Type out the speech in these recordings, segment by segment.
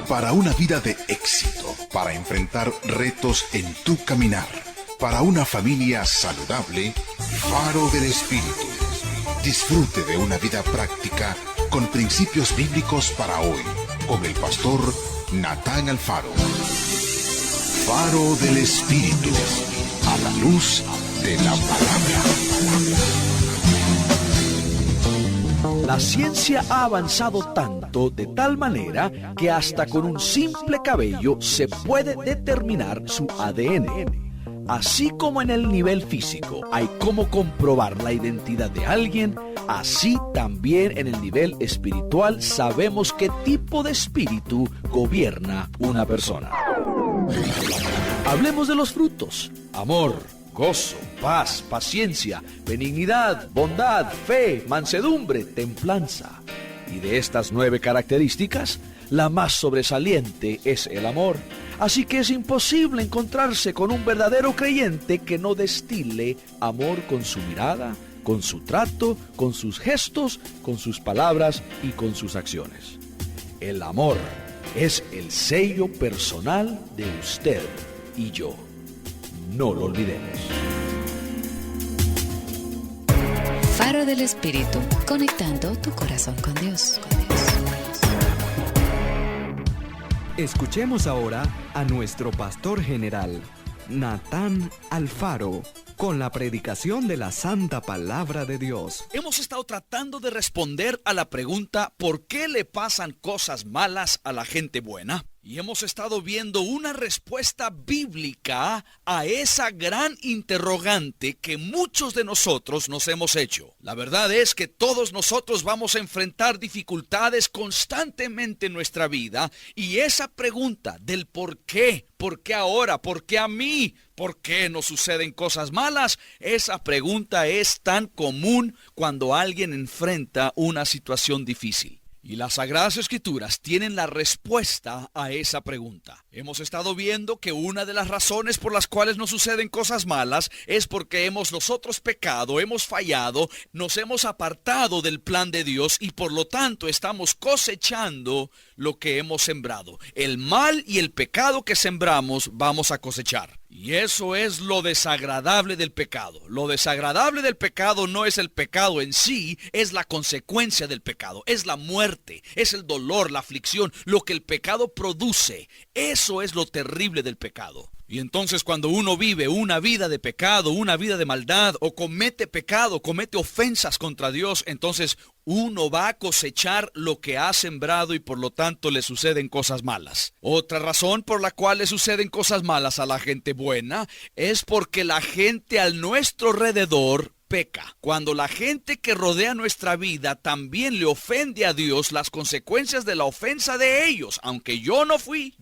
Para una vida de éxito, para enfrentar retos en tu caminar, para una familia saludable, Faro del Espíritu. Disfrute de una vida práctica con principios bíblicos para hoy, con el pastor Natán Alfaro. Faro del Espíritu, a la luz de la palabra. La ciencia ha avanzado tanto, de tal manera, que hasta con un simple cabello se puede determinar su ADN. Así como en el nivel físico hay cómo comprobar la identidad de alguien, así también en el nivel espiritual sabemos qué tipo de espíritu gobierna una persona. Hablemos de los frutos: amor, gozo, paz, paciencia, benignidad, bondad, fe, mansedumbre, templanza. Y de estas 9 características, la más sobresaliente es el amor. Así que es imposible encontrarse con un verdadero creyente que no destile amor con su mirada, con su trato, con sus gestos, con sus palabras y con sus acciones. El amor es el sello personal de usted y yo. No lo olvidemos. Faro del Espíritu, conectando tu corazón con Dios. Escuchemos ahora a nuestro pastor general, Natán Alfaro, con la predicación de la Santa Palabra de Dios. Hemos estado tratando de responder a la pregunta: ¿por qué le pasan cosas malas a la gente buena? Y hemos estado viendo una respuesta bíblica a esa gran interrogante que muchos de nosotros nos hemos hecho. La verdad es que todos nosotros vamos a enfrentar dificultades constantemente en nuestra vida, y esa pregunta del por qué ahora, por qué a mí, por qué nos suceden cosas malas, esa pregunta es tan común cuando alguien enfrenta una situación difícil. Y las Sagradas Escrituras tienen la respuesta a esa pregunta. Hemos estado viendo que una de las razones por las cuales nos suceden cosas malas es porque hemos nosotros pecado, hemos fallado, nos hemos apartado del plan de Dios y por lo tanto estamos cosechando lo que hemos sembrado. El mal y el pecado que sembramos vamos a cosechar. Y eso es lo desagradable del pecado. Lo desagradable del pecado no es el pecado en sí, es la consecuencia del pecado, es la muerte, es el dolor, la aflicción, lo que el pecado produce. Eso es lo terrible del pecado. Y entonces cuando uno vive una vida de pecado, una vida de maldad, o comete pecado, comete ofensas contra Dios, entonces uno va a cosechar lo que ha sembrado y por lo tanto le suceden cosas malas. Otra razón por la cual le suceden cosas malas a la gente buena es porque la gente a nuestro alrededor peca. Cuando la gente que rodea nuestra vida también le ofende a Dios, las consecuencias de la ofensa de ellos, aunque yo no fui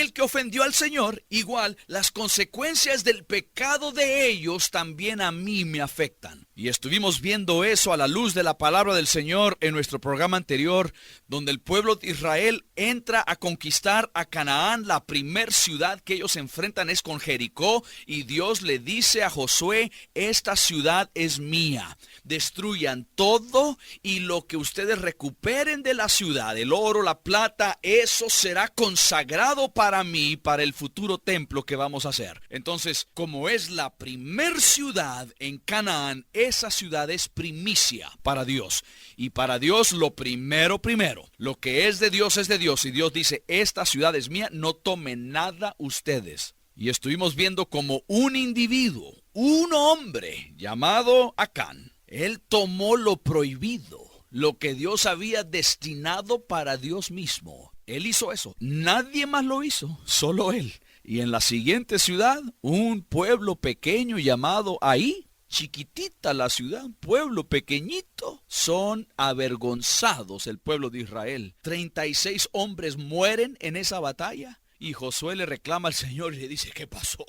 el que ofendió al Señor, igual las consecuencias del pecado de ellos también a mí me afectan. Y estuvimos viendo eso a la luz de la palabra del Señor en nuestro programa anterior, donde el pueblo de Israel entra a conquistar a Canaán. La primer ciudad que ellos enfrentan es con Jericó, y Dios le dice a Josué: esta ciudad es mía, destruyan todo y lo que ustedes recuperen de la ciudad, el oro, la plata, eso será consagrado para mí, para el futuro templo que vamos a hacer. Entonces, como es la primer ciudad en Canaán, esa ciudad es primicia para Dios. Y para Dios lo primero, lo que es de Dios, y Dios dice: esta ciudad es mía, no tomen nada ustedes. Y estuvimos viendo como un individuo, un hombre llamado Acán, él tomó lo prohibido, lo que Dios había destinado para Dios mismo. Él hizo eso, nadie más lo hizo, solo él. Y en la siguiente ciudad, un pueblo pequeño llamado Ahí, chiquitita la ciudad, un pueblo pequeñito, son avergonzados el pueblo de Israel. 36 hombres mueren en esa batalla. Y Josué le reclama al Señor y le dice: ¿qué pasó?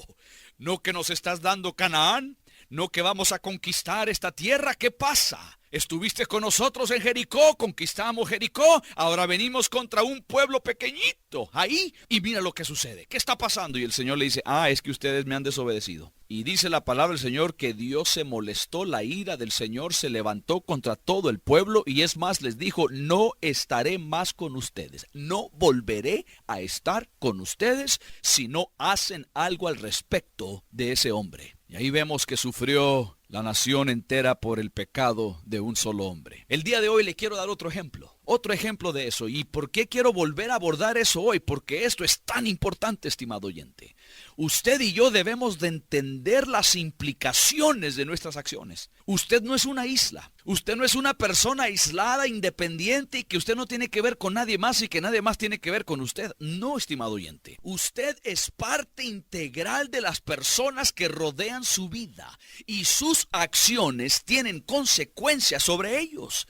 ¿No que nos estás dando Canaán? ¿No que vamos a conquistar esta tierra? ¿Qué pasa? Estuviste con nosotros en Jericó, conquistamos Jericó, ahora venimos contra un pueblo pequeñito ahí y mira lo que sucede. ¿Qué está pasando? Y el Señor le dice, es que ustedes me han desobedecido. Y dice la palabra del Señor que Dios se molestó, la ira del Señor se levantó contra todo el pueblo y es más, les dijo, no estaré más con ustedes, no volveré a estar con ustedes si no hacen algo al respecto de ese hombre. Y ahí vemos que sufrió la nación entera por el pecado de un solo hombre. El día de hoy le quiero dar otro ejemplo de eso. ¿Y por qué quiero volver a abordar eso hoy? Porque esto es tan importante, estimado oyente. Usted y yo debemos de entender las implicaciones de nuestras acciones. Usted no es una isla. Usted no es una persona aislada, independiente y que usted no tiene que ver con nadie más y que nadie más tiene que ver con usted. No, estimado oyente. Usted es parte integral de las personas que rodean su vida y sus acciones tienen consecuencias sobre ellos.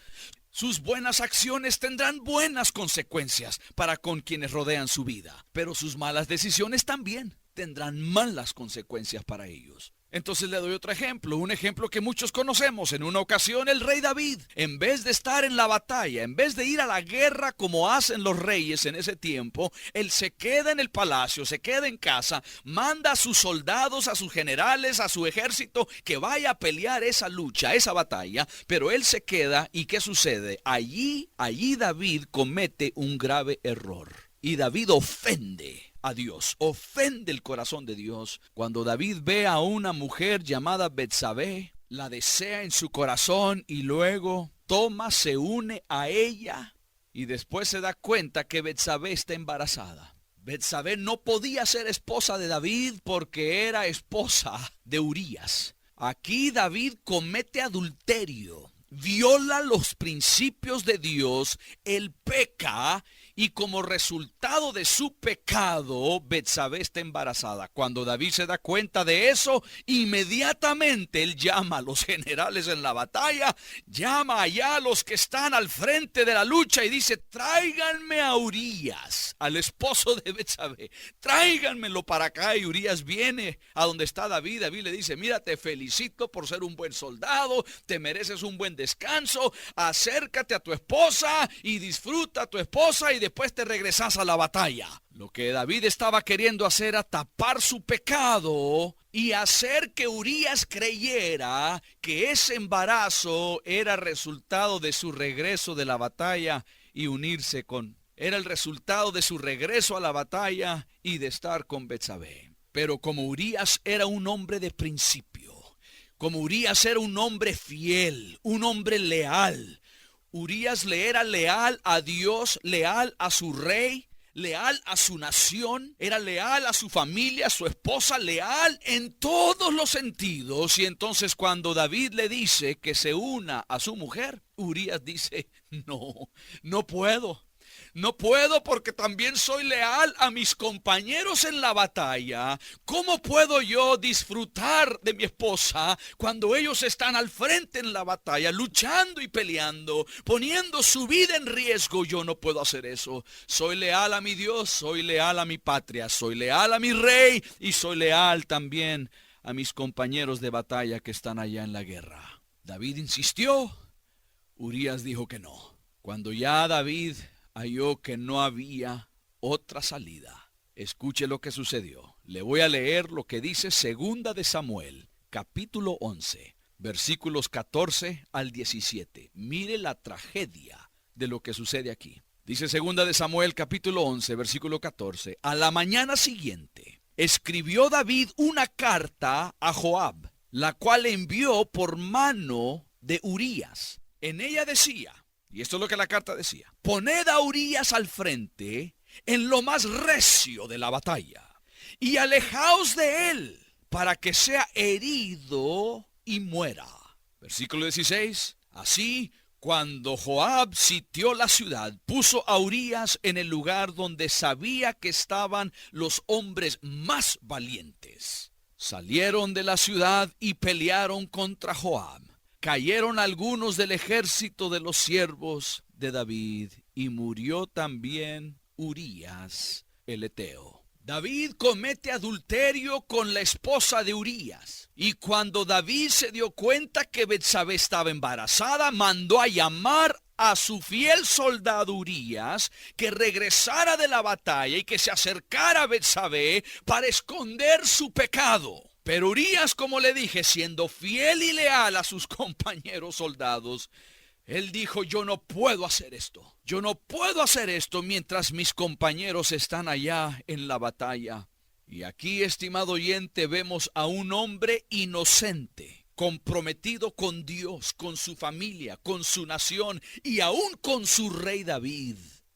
Sus buenas acciones tendrán buenas consecuencias para con quienes rodean su vida, pero sus malas decisiones también tendrán malas consecuencias para ellos. Entonces le doy otro ejemplo, un ejemplo que muchos conocemos. En una ocasión el rey David, en vez de estar en la batalla, en vez de ir a la guerra como hacen los reyes en ese tiempo, él se queda en el palacio, se queda en casa, manda a sus soldados, a sus generales, a su ejército que vaya a pelear esa lucha, esa batalla, pero él se queda y ¿qué sucede? Allí David comete un grave error y David ofende a Dios, ofende el corazón de Dios. Cuando David ve a una mujer llamada Betsabé, la desea en su corazón y luego se une a ella y después se da cuenta que Betsabé está embarazada. Betsabé no podía ser esposa de David porque era esposa de Urías. Aquí David comete adulterio, viola los principios de Dios, él peca. Y como resultado de su pecado, Betsabé está embarazada. Cuando David se da cuenta de eso, inmediatamente él llama a los generales en la batalla, llama allá a los que están al frente de la lucha y dice, tráiganme a Urías, al esposo de Betsabé, tráiganmelo para acá. Y Urías viene a donde está David. David le dice, mira, te felicito por ser un buen soldado, te mereces un buen descanso, acércate a tu esposa y disfruta a tu esposa y después te regresas a la batalla. Lo que David estaba queriendo hacer era tapar su pecado y hacer que Urías creyera que ese embarazo era resultado de su regreso de la batalla y unirse con... Era el resultado de su regreso a la batalla y de estar con Betsabé. Pero como Urías era un hombre de principio, como Urías era un hombre fiel, un hombre leal, Urías le era leal a Dios, leal a su rey, leal a su nación, era leal a su familia, a su esposa, leal en todos los sentidos. Y entonces cuando David le dice que se una a su mujer, Urías dice, no puedo. No puedo porque también soy leal a mis compañeros en la batalla. ¿Cómo puedo yo disfrutar de mi esposa cuando ellos están al frente en la batalla, luchando y peleando, poniendo su vida en riesgo? Yo no puedo hacer eso. Soy leal a mi Dios, soy leal a mi patria, soy leal a mi rey y soy leal también a mis compañeros de batalla que están allá en la guerra. David insistió, Urías dijo que no. Cuando ya David halló que no había otra salida, escuche lo que sucedió. Le voy a leer lo que dice Segunda de Samuel, capítulo 11, versículos 14 al 17. Mire la tragedia de lo que sucede aquí. Dice Segunda de Samuel, capítulo 11, versículo 14. A la mañana siguiente, escribió David una carta a Joab, la cual envió por mano de Urías. En ella decía, y esto es lo que la carta decía, poned a Urías al frente en lo más recio de la batalla y alejaos de él para que sea herido y muera. Versículo 16. Así, cuando Joab sitió la ciudad, puso a Urías en el lugar donde sabía que estaban los hombres más valientes. Salieron de la ciudad y pelearon contra Joab. Cayeron algunos del ejército de los siervos de David y murió también Urías el Eteo. David comete adulterio con la esposa de Urías. Y cuando David se dio cuenta que Betsabé estaba embarazada, mandó a llamar a su fiel soldado Urías que regresara de la batalla y que se acercara a Betsabé para esconder su pecado. Pero Urías, como le dije, siendo fiel y leal a sus compañeros soldados, él dijo: yo no puedo hacer esto. Yo no puedo hacer esto mientras mis compañeros están allá en la batalla. Y aquí, estimado oyente, vemos a un hombre inocente, comprometido con Dios, con su familia, con su nación y aún con su rey David.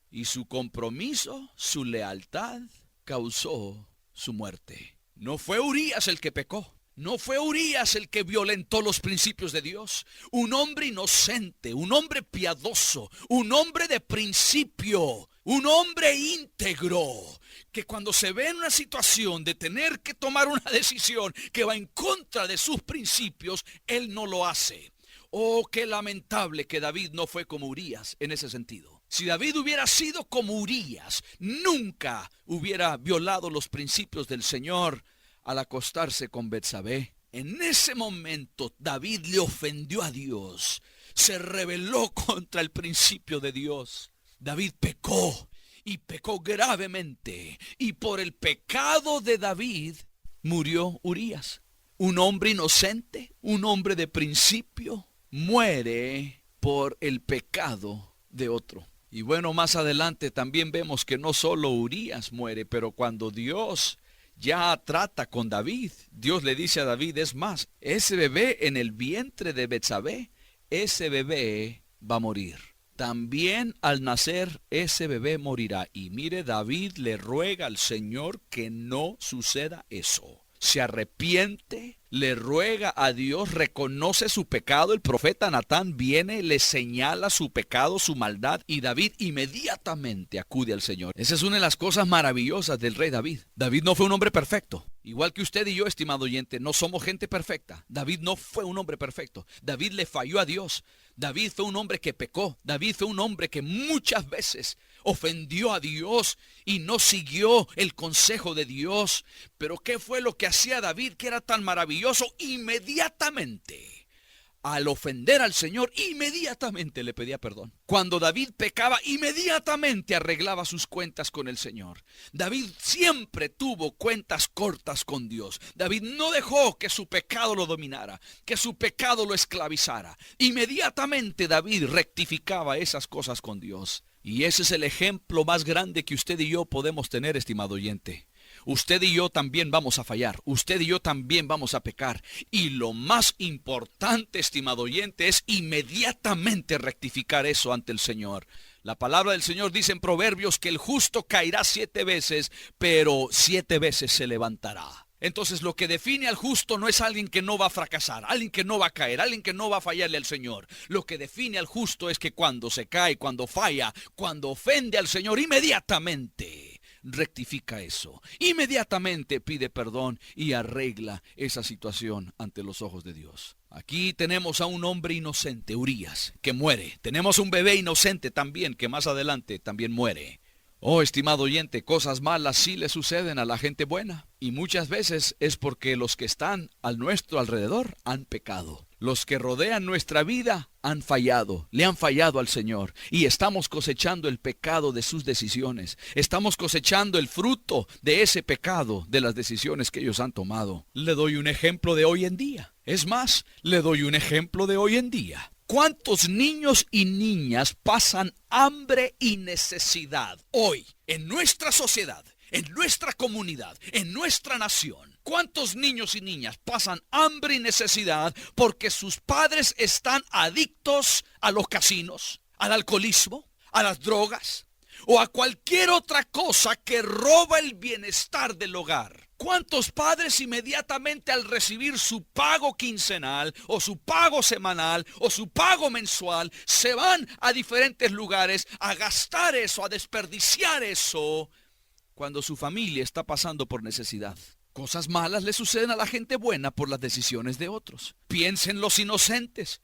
Y su compromiso, su lealtad, causó su muerte. No fue Urías el que pecó. No fue Urías el que violentó los principios de Dios. Un hombre inocente, un hombre piadoso, un hombre de principio, un hombre íntegro, que cuando se ve en una situación de tener que tomar una decisión que va en contra de sus principios, él no lo hace. Oh, qué lamentable que David no fue como Urías en ese sentido. Si David hubiera sido como Urías, nunca hubiera violado los principios del Señor al acostarse con Betsabé. En ese momento David le ofendió a Dios, se rebeló contra el principio de Dios. David pecó y pecó gravemente, y por el pecado de David murió Urías. Un hombre inocente, un hombre de principio, muere por el pecado de otro. Y bueno, más adelante también vemos que no solo Urías muere, pero cuando Dios ya trata con David, Dios le dice a David: es más, ese bebé en el vientre de Betsabé, ese bebé va a morir. También al nacer ese bebé morirá. Y mire, David le ruega al Señor que no suceda eso. Se arrepiente, le ruega a Dios, reconoce su pecado. El profeta Natán viene, le señala su pecado, su maldad, y David inmediatamente acude al Señor. Esa es una de las cosas maravillosas del rey David. David no fue un hombre perfecto. Igual que usted y yo, estimado oyente, no somos gente perfecta. David no fue un hombre perfecto. David le falló a Dios. David fue un hombre que pecó. David fue un hombre que muchas veces ofendió a Dios y no siguió el consejo de Dios. Pero ¿qué fue lo que hacía David que era tan maravilloso? Inmediatamente, al ofender al Señor, inmediatamente le pedía perdón. Cuando David pecaba, inmediatamente arreglaba sus cuentas con el Señor. David siempre tuvo cuentas cortas con Dios. David no dejó que su pecado lo dominara, que su pecado lo esclavizara. Inmediatamente David rectificaba esas cosas con Dios. Y ese es el ejemplo más grande que usted y yo podemos tener, estimado oyente. Usted y yo también vamos a fallar. Usted y yo también vamos a pecar. Y lo más importante, estimado oyente, es inmediatamente rectificar eso ante el Señor. La palabra del Señor dice en Proverbios que el justo caerá 7 veces, pero 7 veces se levantará. Entonces lo que define al justo no es alguien que no va a fracasar, alguien que no va a caer, alguien que no va a fallarle al Señor. Lo que define al justo es que cuando se cae, cuando falla, cuando ofende al Señor, inmediatamente rectifica eso. Inmediatamente pide perdón y arregla esa situación ante los ojos de Dios. Aquí tenemos a un hombre inocente, Urías, que muere. Tenemos un bebé inocente también, que más adelante también muere. Oh, estimado oyente, cosas malas sí le suceden a la gente buena. Y muchas veces es porque los que están a nuestro alrededor han pecado. Los que rodean nuestra vida han fallado, le han fallado al Señor. Y estamos cosechando el pecado de sus decisiones. Estamos cosechando el fruto de ese pecado, de las decisiones que ellos han tomado. Le doy un ejemplo de hoy en día. Es más, le doy un ejemplo de hoy en día. ¿Cuántos niños y niñas pasan hambre y necesidad hoy en nuestra sociedad, en nuestra comunidad, en nuestra nación? ¿Cuántos niños y niñas pasan hambre y necesidad porque sus padres están adictos a los casinos, al alcoholismo, a las drogas o a cualquier otra cosa que roba el bienestar del hogar? ¿Cuántos padres inmediatamente al recibir su pago quincenal o su pago semanal o su pago mensual se van a diferentes lugares a gastar eso, a desperdiciar eso cuando su familia está pasando por necesidad? Cosas malas le suceden a la gente buena por las decisiones de otros. Piensen los inocentes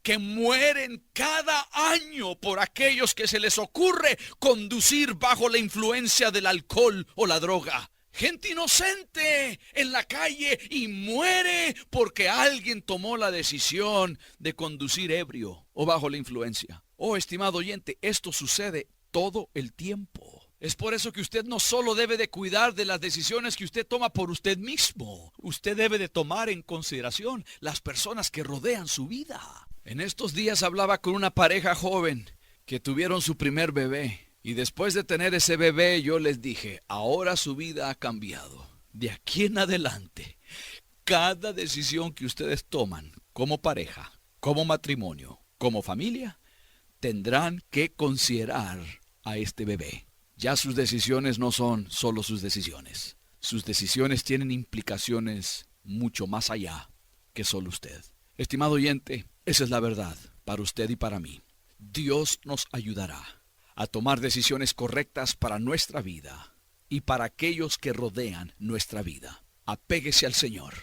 que mueren cada año por aquellos que se les ocurre conducir bajo la influencia del alcohol o la droga. Gente inocente en la calle y muere porque alguien tomó la decisión de conducir ebrio o bajo la influencia. Oh, estimado oyente, esto sucede todo el tiempo. Es por eso que usted no solo debe de cuidar de las decisiones que usted toma por usted mismo. Usted debe de tomar en consideración las personas que rodean su vida. En estos días hablaba con una pareja joven que tuvieron su primer bebé. Y después de tener ese bebé, yo les dije, ahora su vida ha cambiado. De aquí en adelante, cada decisión que ustedes toman como pareja, como matrimonio, como familia, tendrán que considerar a este bebé. Ya sus decisiones no son solo sus decisiones. Sus decisiones tienen implicaciones mucho más allá que solo usted. Estimado oyente, esa es la verdad para usted y para mí. Dios nos ayudará a tomar decisiones correctas para nuestra vida y para aquellos que rodean nuestra vida. Apéguese al Señor,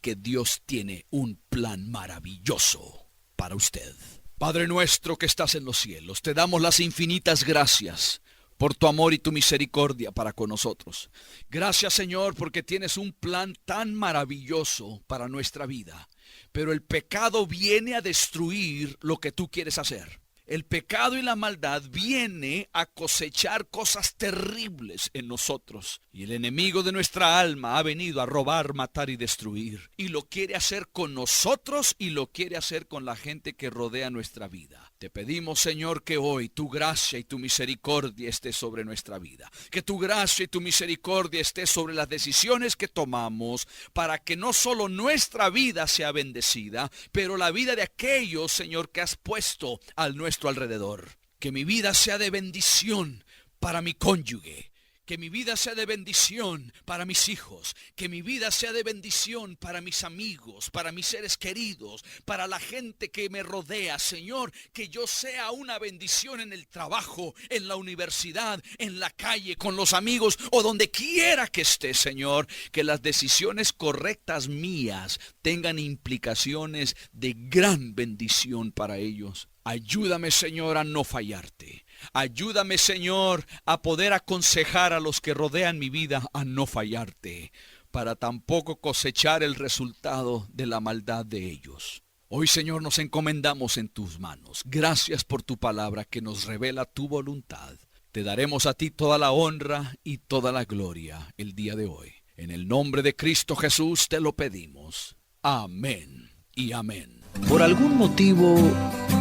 que Dios tiene un plan maravilloso para usted. Padre nuestro que estás en los cielos, te damos las infinitas gracias por tu amor y tu misericordia para con nosotros. Gracias, Señor, porque tienes un plan tan maravilloso para nuestra vida. Pero el pecado viene a destruir lo que tú quieres hacer. El pecado y la maldad viene a cosechar cosas terribles en nosotros. Y el enemigo de nuestra alma ha venido a robar, matar y destruir. Y lo quiere hacer con nosotros y lo quiere hacer con la gente que rodea nuestra vida. Te pedimos, Señor, que hoy tu gracia y tu misericordia esté sobre nuestra vida. Que tu gracia y tu misericordia esté sobre las decisiones que tomamos para que no solo nuestra vida sea bendecida, pero la vida de aquellos, Señor, que has puesto a nuestro alrededor. Que mi vida sea de bendición para mi cónyuge. Que mi vida sea de bendición para mis hijos. Que mi vida sea de bendición para mis amigos, para mis seres queridos, para la gente que me rodea. Señor, que yo sea una bendición en el trabajo, en la universidad, en la calle, con los amigos o donde quiera que esté, Señor. Que las decisiones correctas mías tengan implicaciones de gran bendición para ellos. Ayúdame, Señor, a no fallarte. Ayúdame, Señor, a poder aconsejar a los que rodean mi vida a no fallarte, para tampoco cosechar el resultado de la maldad de ellos. Hoy, Señor, nos encomendamos en tus manos. Gracias por tu palabra que nos revela tu voluntad. Te daremos a ti toda la honra y toda la gloria el día de hoy. En el nombre de Cristo Jesús te lo pedimos. Amén y amén. ¿Por algún motivo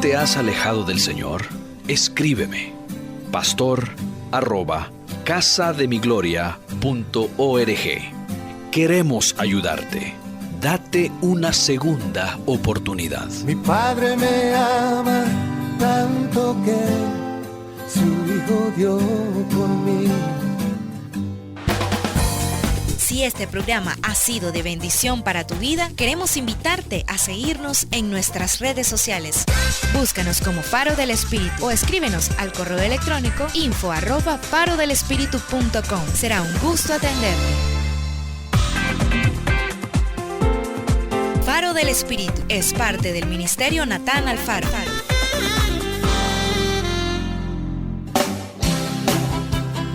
te has alejado del Señor? Escríbeme, pastor@casademigloria.org. Queremos ayudarte. Date una segunda oportunidad. Mi Padre me ama tanto que su Hijo dio por mí. Si este programa ha sido de bendición para tu vida, queremos invitarte a seguirnos en nuestras redes sociales. Búscanos como Faro del Espíritu o escríbenos al correo electrónico info@farodelespiritu.com. Será un gusto atenderte. Faro del Espíritu es parte del Ministerio Natán Alfaro.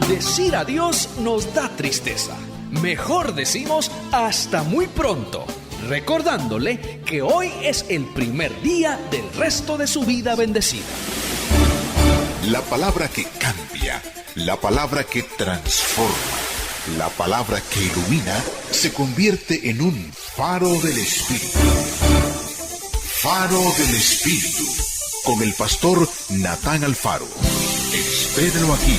Decir adiós nos da tristeza. Mejor decimos hasta muy pronto, recordándole que hoy es el primer día del resto de su vida bendecida. La palabra que cambia, la palabra que transforma, la palabra que ilumina, se convierte en un faro del Espíritu. Faro del Espíritu, con el pastor Natán Alfaro. Espérenlo aquí.